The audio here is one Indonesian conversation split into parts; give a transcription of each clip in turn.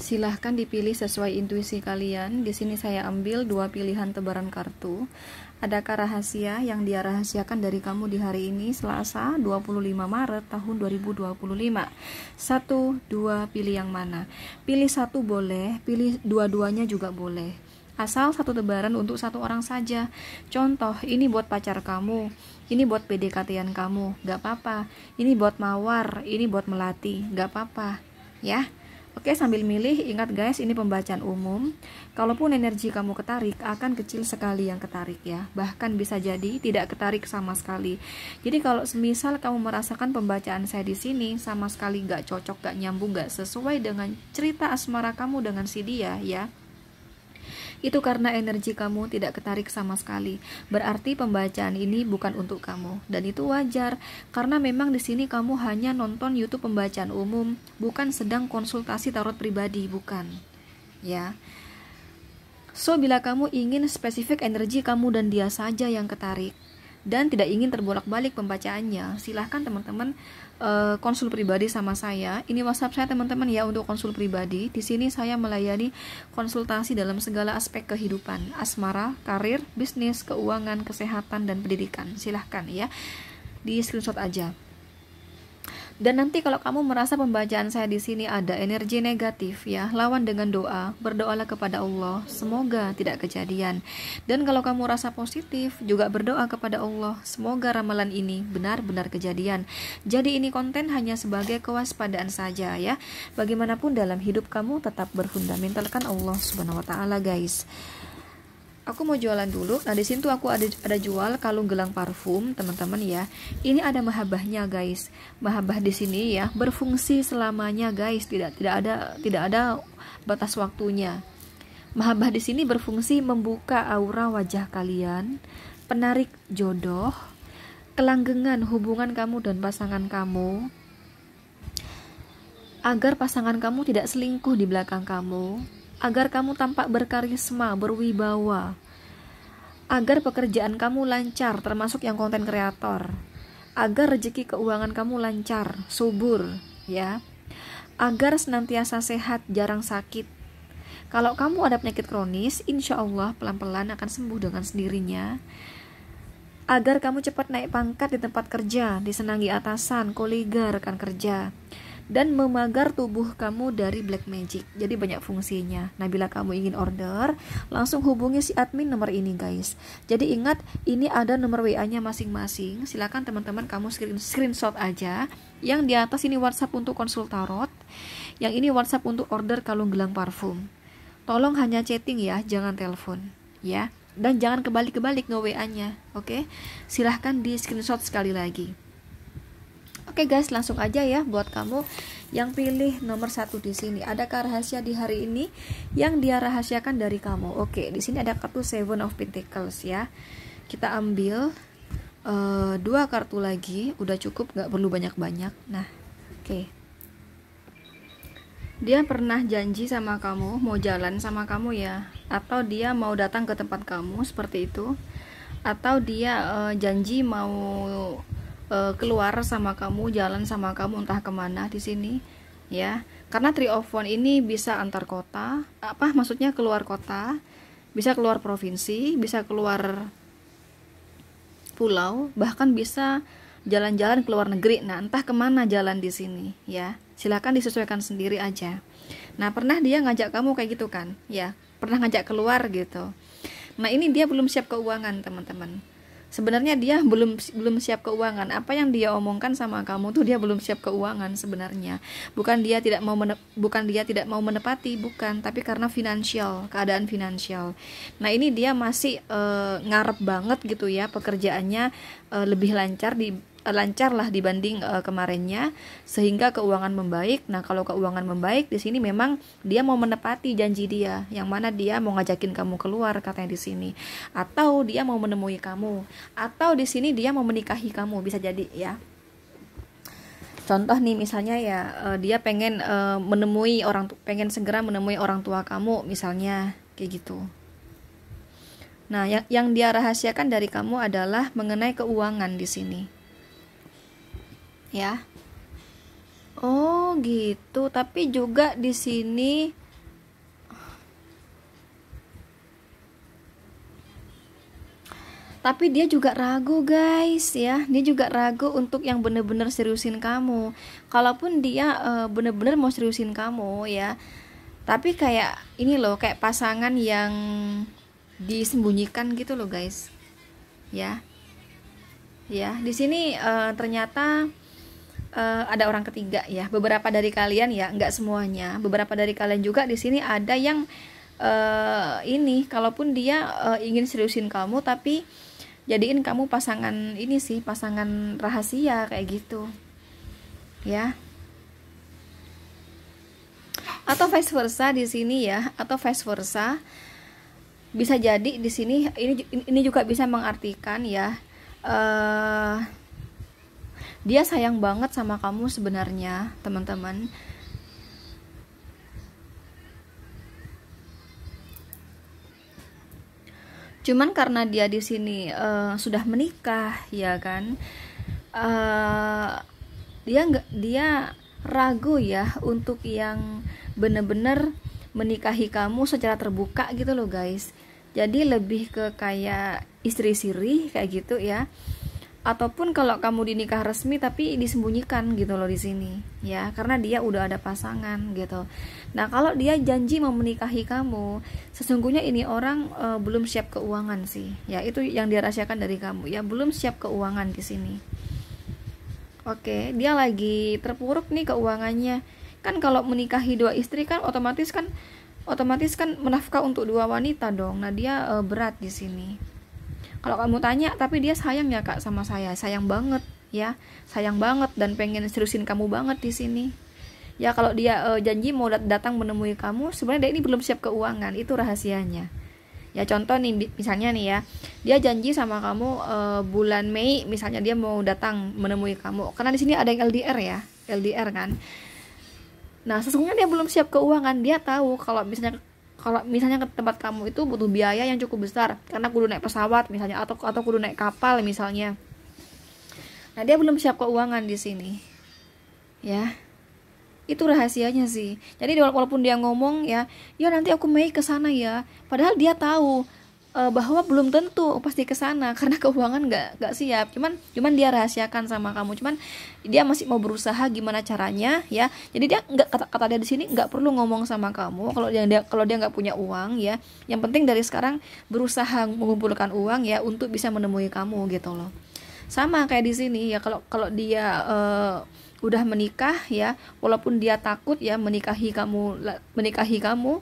Silahkan dipilih sesuai intuisi kalian. Di sini saya ambil 2 pilihan tebaran kartu. Adakah rahasia yang dia rahasiakan dari kamu di hari ini, Selasa 25 Maret tahun 2025? 1, 2, pilih yang mana? Pilih satu boleh, pilih dua-duanya juga boleh. Asal satu tebaran untuk satu orang saja. Contoh, ini buat pacar kamu, ini buat PDKT-an kamu, gak apa-apa. Ini buat mawar, ini buat melati, gak apa-apa, ya. Oke, sambil milih, ingat guys, ini pembacaan umum. Kalaupun energi kamu ketarik, akan kecil sekali yang ketarik ya. Bahkan bisa jadi tidak ketarik sama sekali. Jadi kalau semisal kamu merasakan pembacaan saya di sini sama sekali gak cocok, gak nyambung, gak sesuai dengan cerita asmara kamu dengan si dia ya, itu karena energi kamu tidak ketarik sama sekali. Berarti pembacaan ini bukan untuk kamu, dan itu wajar karena memang di sini kamu hanya nonton YouTube pembacaan umum, bukan sedang konsultasi tarot pribadi, bukan. Ya. So bila kamu ingin spesifik energi kamu dan dia saja yang ketarik dan tidak ingin terbolak-balik pembacaannya, silahkan teman-teman konsul pribadi sama saya. Ini WhatsApp saya teman-teman ya untuk konsul pribadi. Di sini saya melayani konsultasi dalam segala aspek kehidupan, asmara, karir, bisnis, keuangan, kesehatan dan pendidikan. Silahkan ya, di screenshot aja. Dan nanti kalau kamu merasa pembacaan saya di sini ada energi negatif ya, lawan dengan doa, berdoalah kepada Allah, semoga tidak kejadian. Dan kalau kamu rasa positif, juga berdoa kepada Allah, semoga ramalan ini benar-benar kejadian. Jadi ini konten hanya sebagai kewaspadaan saja ya. Bagaimanapun dalam hidup kamu tetap berfundamentalkan Allah Subhanahu wa taala, guys. Aku mau jualan dulu. Nah, di sini tuh aku ada jual kalung gelang parfum, teman-teman ya. Ini ada mahabbahnya, guys. Mahabbah di sini ya berfungsi selamanya, guys. Tidak ada batas waktunya. Mahabbah di sini berfungsi membuka aura wajah kalian, penarik jodoh, kelanggengan hubungan kamu dan pasangan kamu, agar pasangan kamu tidak selingkuh di belakang kamu, agar kamu tampak berkarisma, berwibawa, agar pekerjaan kamu lancar, termasuk yang konten kreator, agar rezeki keuangan kamu lancar, subur, ya, agar senantiasa sehat, jarang sakit. Kalau kamu ada penyakit kronis, insya Allah pelan-pelan akan sembuh dengan sendirinya. Agar kamu cepat naik pangkat di tempat kerja, disenangi atasan, kolega, rekan kerja, dan memagar tubuh kamu dari black magic. Jadi banyak fungsinya. Nah, bila kamu ingin order, langsung hubungi si admin nomor ini, guys. Jadi ingat, ini ada nomor WA-nya masing-masing. Silakan teman-teman kamu screenshot aja. Yang di atas ini WhatsApp untuk konsul tarot, yang ini WhatsApp untuk order kalung gelang parfum. Tolong hanya chatting ya, jangan telepon ya. Dan jangan kebalik-kebalik nge-WA-nya. Oke? Silahkan di screenshot sekali lagi. Oke guys, langsung aja ya buat kamu yang pilih nomor 1 di sini. Adakah rahasia di hari ini yang dia rahasiakan dari kamu? Oke, di sini ada kartu Seven of Pentacles ya. Kita ambil 2 kartu lagi, udah cukup, nggak perlu banyak-banyak. Nah, oke. Dia pernah janji sama kamu mau jalan sama kamu ya, atau dia mau datang ke tempat kamu seperti itu, atau dia janji mau keluar sama kamu, jalan sama kamu entah kemana di sini ya. Karena Three of Wands ini bisa antar kota, maksudnya keluar kota, bisa keluar provinsi, bisa keluar pulau, bahkan bisa jalan-jalan ke luar negeri. Nah, entah kemana jalan di sini ya. Silakan disesuaikan sendiri aja. Nah, pernah dia ngajak kamu kayak gitu kan ya, pernah ngajak keluar gitu. Nah, ini dia belum siap keuangan, teman-teman. Sebenarnya dia belum siap keuangan. Apa yang dia omongkan sama kamu tuh dia belum siap keuangan sebenarnya. Bukan dia tidak mau menepati, bukan, tapi karena keadaan finansial. Nah, ini dia masih ngarep banget gitu ya, pekerjaannya lebih lancar lah dibanding kemarinnya, sehingga keuangan membaik. Nah, kalau keuangan membaik di sini memang dia mau menepati janji dia, yang mana dia mau ngajakin kamu keluar katanya di sini, atau dia mau menemui kamu, atau di sini dia mau menikahi kamu, bisa jadi ya. Contoh nih misalnya ya, dia pengen pengen segera menemui orang tua kamu misalnya kayak gitu. Nah, yang dia rahasiakan dari kamu adalah mengenai keuangan di sini. Ya. Oh, gitu. Tapi juga di sini Tapi dia juga ragu guys ya, dia juga ragu untuk yang bener-bener seriusin kamu. Kalaupun dia bener-bener mau seriusin kamu ya, tapi kayak ini loh, kayak pasangan yang disembunyikan gitu loh guys. Ya, ya di sini ternyata ada orang ketiga ya. Beberapa dari kalian ya, nggak semuanya. Beberapa dari kalian juga di sini ada yang ini, kalaupun dia ingin seriusin kamu, tapi jadiin kamu pasangan ini sih, pasangan rahasia kayak gitu ya, atau vice versa di sini ya, atau vice versa bisa jadi di sini. Ini juga bisa mengartikan ya, dia sayang banget sama kamu sebenarnya teman-teman. Cuman karena dia di sini sudah menikah ya kan, dia ragu ya untuk yang bener-bener menikahi kamu secara terbuka gitu loh guys. Jadi lebih ke kayak istri siri kayak gitu ya. Ataupun kalau kamu dinikah resmi tapi disembunyikan gitu loh di sini ya, karena dia udah ada pasangan gitu. Nah kalau dia janji mau menikahi kamu, sesungguhnya ini orang belum siap keuangan sih ya, itu yang dia rahasiakan dari kamu ya, belum siap keuangan di sini. Oke, dia lagi terpuruk nih keuangannya kan. Kalau menikahi dua istri kan otomatis kan menafkah untuk dua wanita dong. Nah dia berat di sini. Kalau kamu tanya, tapi dia sayang ya kak sama saya, sayang banget ya, sayang banget dan pengen seriusin kamu banget di sini. Ya kalau dia janji mau datang menemui kamu, sebenarnya dia ini belum siap keuangan, itu rahasianya. Ya contoh nih, misalnya nih ya, dia janji sama kamu bulan Mei, misalnya dia mau datang menemui kamu, karena di sini ada yang LDR ya, LDR kan. Nah sesungguhnya dia belum siap keuangan, dia tahu kalau misalnya ke tempat kamu itu butuh biaya yang cukup besar karena kudu naik pesawat misalnya, atau kudu naik kapal misalnya. Nah dia belum siap keuangan di sini ya, itu rahasianya sih. Jadi walaupun dia ngomong ya nanti aku Mei ke sana ya, padahal dia tahu bahwa belum tentu pasti ke sana karena keuangan nggak siap. Cuman dia rahasiakan sama kamu. Cuman dia masih mau berusaha gimana caranya ya. Jadi dia nggak, kata dia di sini, nggak perlu ngomong sama kamu kalau dia nggak punya uang ya. Yang penting dari sekarang berusaha mengumpulkan uang ya untuk bisa menemui kamu gitu loh. Sama kayak di sini ya, kalau dia udah menikah ya, walaupun dia takut ya menikahi kamu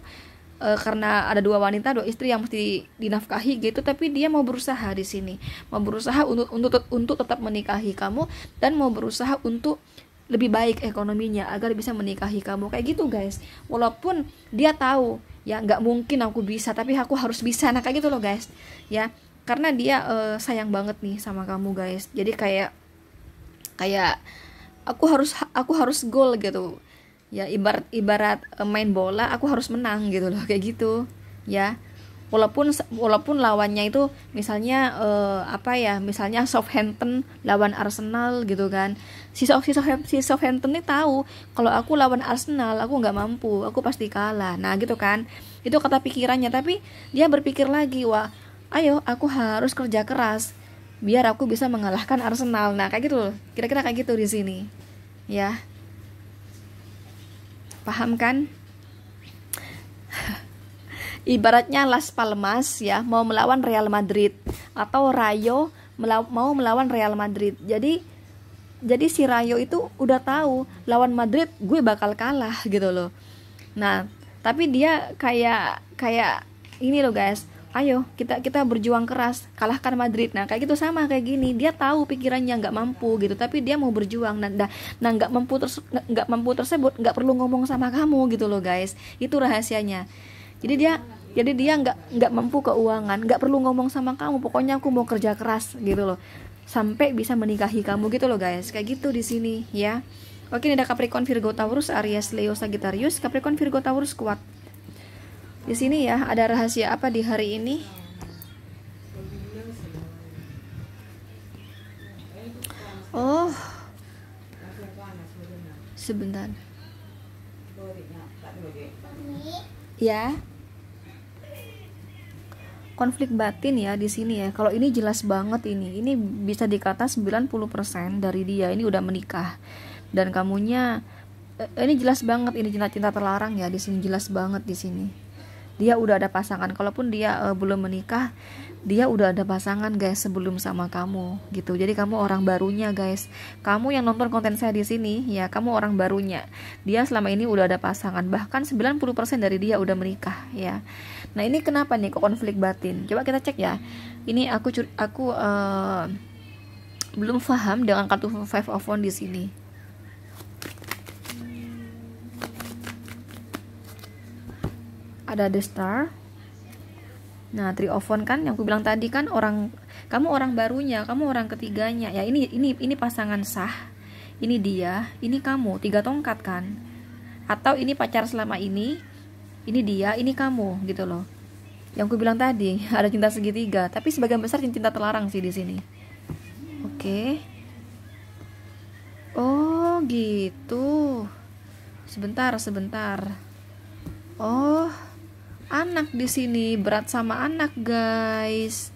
karena ada dua wanita, dua istri yang mesti dinafkahi gitu, tapi dia mau berusaha di sini, mau berusaha untuk tetap menikahi kamu, dan mau berusaha untuk lebih baik ekonominya agar bisa menikahi kamu kayak gitu guys. Walaupun dia tahu ya nggak mungkin aku bisa, tapi aku harus bisa. Nah kayak gitu loh guys ya, karena dia sayang banget nih sama kamu guys. Jadi kayak aku harus goal gitu ya, ibarat main bola, aku harus menang gitu loh, kayak gitu ya. Walaupun lawannya itu misalnya misalnya Southampton lawan Arsenal gitu kan, si Southampton ini tahu kalau aku lawan Arsenal aku nggak mampu, aku pasti kalah. Nah gitu kan, itu kata pikirannya. Tapi dia berpikir lagi, wah ayo aku harus kerja keras biar aku bisa mengalahkan Arsenal. Nah kayak gitu loh, kira-kira kayak gitu di sini ya. Paham kan? Ibaratnya Las Palmas ya mau melawan Real Madrid, atau Rayo mau melawan Real Madrid. Jadi si Rayo itu udah tahu lawan Madrid gue bakal kalah gitu loh. Nah, tapi dia kayak ini loh guys. Ayo kita berjuang keras, kalahkan Madrid. Nah kayak gitu, sama kayak gini, dia tahu pikirannya nggak mampu gitu, tapi dia mau berjuang. Nah nggak mampu tersebut nggak perlu ngomong sama kamu gitu loh guys, itu rahasianya. Jadi dia nggak mampu keuangan, nggak perlu ngomong sama kamu, pokoknya aku mau kerja keras gitu loh sampai bisa menikahi kamu gitu loh guys, kayak gitu di sini ya. Oke, ini ada Capricorn, Virgo, Taurus, Aries, Leo, Sagittarius. Capricorn, Virgo, Taurus kuat di sini ya. Ada rahasia apa di hari ini? Oh, sebentar ya. konflik batin ya di sini ya. Kalau ini jelas banget ini bisa dikata 90% dari dia ini udah menikah. Dan kamunya ini jelas banget, ini cinta-cinta terlarang ya di sini, jelas banget di sini. Dia udah ada pasangan, kalaupun dia belum menikah, dia udah ada pasangan guys sebelum sama kamu gitu. Jadi kamu orang barunya guys. Kamu yang nonton konten saya di sini ya, kamu orang barunya. Dia selama ini udah ada pasangan, bahkan 90% dari dia udah menikah ya. Nah, ini kenapa nih kok konflik batin? Coba kita cek ya. Ini aku belum paham dengan kartu Five of Wands di sini. Ada The Star. Nah, Three of Wands kan yang aku bilang tadi kan, kamu orang barunya, kamu orang ketiganya. Ya ini pasangan sah. Ini dia, ini kamu, 3 tongkat kan. Atau ini pacar selama ini dia, ini kamu gitu loh. Yang aku bilang tadi, ada cinta segitiga, tapi sebagian besar cinta terlarang sih di sini. Oke. Oh, gitu. Sebentar. Oh, anak di sini, berat sama anak guys.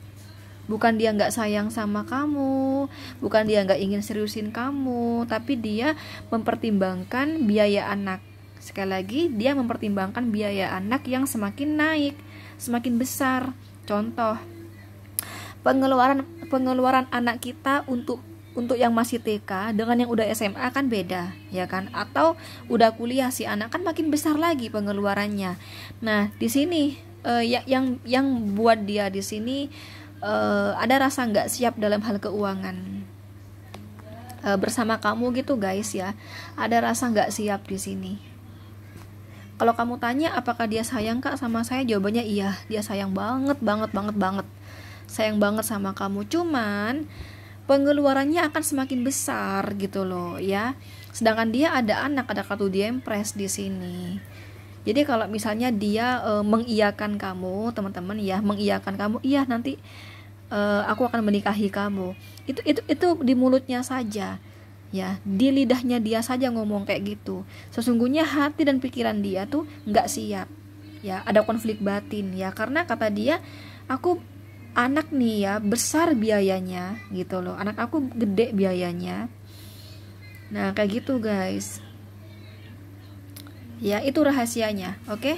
Bukan dia nggak sayang sama kamu, bukan dia nggak ingin seriusin kamu, tapi dia mempertimbangkan biaya anak. Sekali lagi, dia mempertimbangkan biaya anak yang semakin naik, semakin besar. Contoh, pengeluaran anak kita untuk yang masih TK dengan yang udah SMA kan beda, ya kan? Atau udah kuliah, si anak kan makin besar lagi pengeluarannya. Nah, di sini yang buat dia di sini ada rasa nggak siap dalam hal keuangan bersama kamu gitu guys ya. Ada rasa nggak siap di sini. Kalau kamu tanya apakah dia sayang kak sama saya, jawabannya iya, dia sayang banget, sayang banget sama kamu. Cuman pengeluarannya akan semakin besar gitu loh ya. Sedangkan dia ada anak, ada kartu di Empress di sini. Jadi kalau misalnya dia mengiyakan kamu, teman-teman ya, mengiyakan kamu, iya nanti aku akan menikahi kamu. Itu di mulutnya saja. Ya, di lidahnya dia saja ngomong kayak gitu. Sesungguhnya hati dan pikiran dia tuh nggak siap. Ya, ada konflik batin ya, karena kata dia, aku anak nih ya, besar biayanya gitu loh. Anak aku gede biayanya. Nah, kayak gitu guys. Ya, itu rahasianya, oke?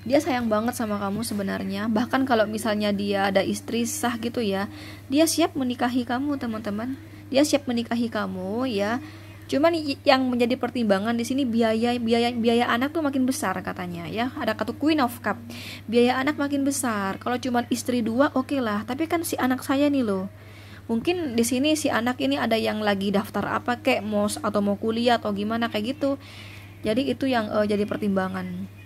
Dia sayang banget sama kamu sebenarnya. Bahkan kalau misalnya dia ada istri sah gitu ya, dia siap menikahi kamu, teman-teman. Dia siap menikahi kamu ya. Cuman yang menjadi pertimbangan di sini biaya anak tuh makin besar katanya ya. Ada kartu Queen of Cup. Biaya anak makin besar. Kalau cuman istri 2 oke lah, tapi kan si anak saya nih loh. Mungkin di sini si anak ini ada yang lagi daftar apa kayak atau mau kuliah atau gimana kayak gitu. Jadi itu yang jadi pertimbangan.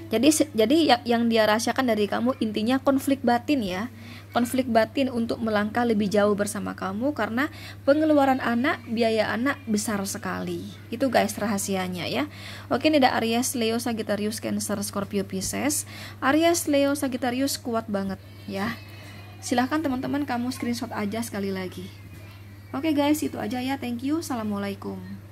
Jadi yang dia rasakan dari kamu intinya konflik batin ya. Konflik batin untuk melangkah lebih jauh bersama kamu karena pengeluaran anak, biaya anak besar sekali. Itu guys rahasianya ya. Oke, ini ada Aries, Leo, Sagittarius, Cancer, Scorpio, Pisces. Aries, Leo, Sagittarius kuat banget ya. Silahkan teman-teman kamu screenshot aja sekali lagi. Oke guys, itu aja ya. Thank you. Assalamualaikum.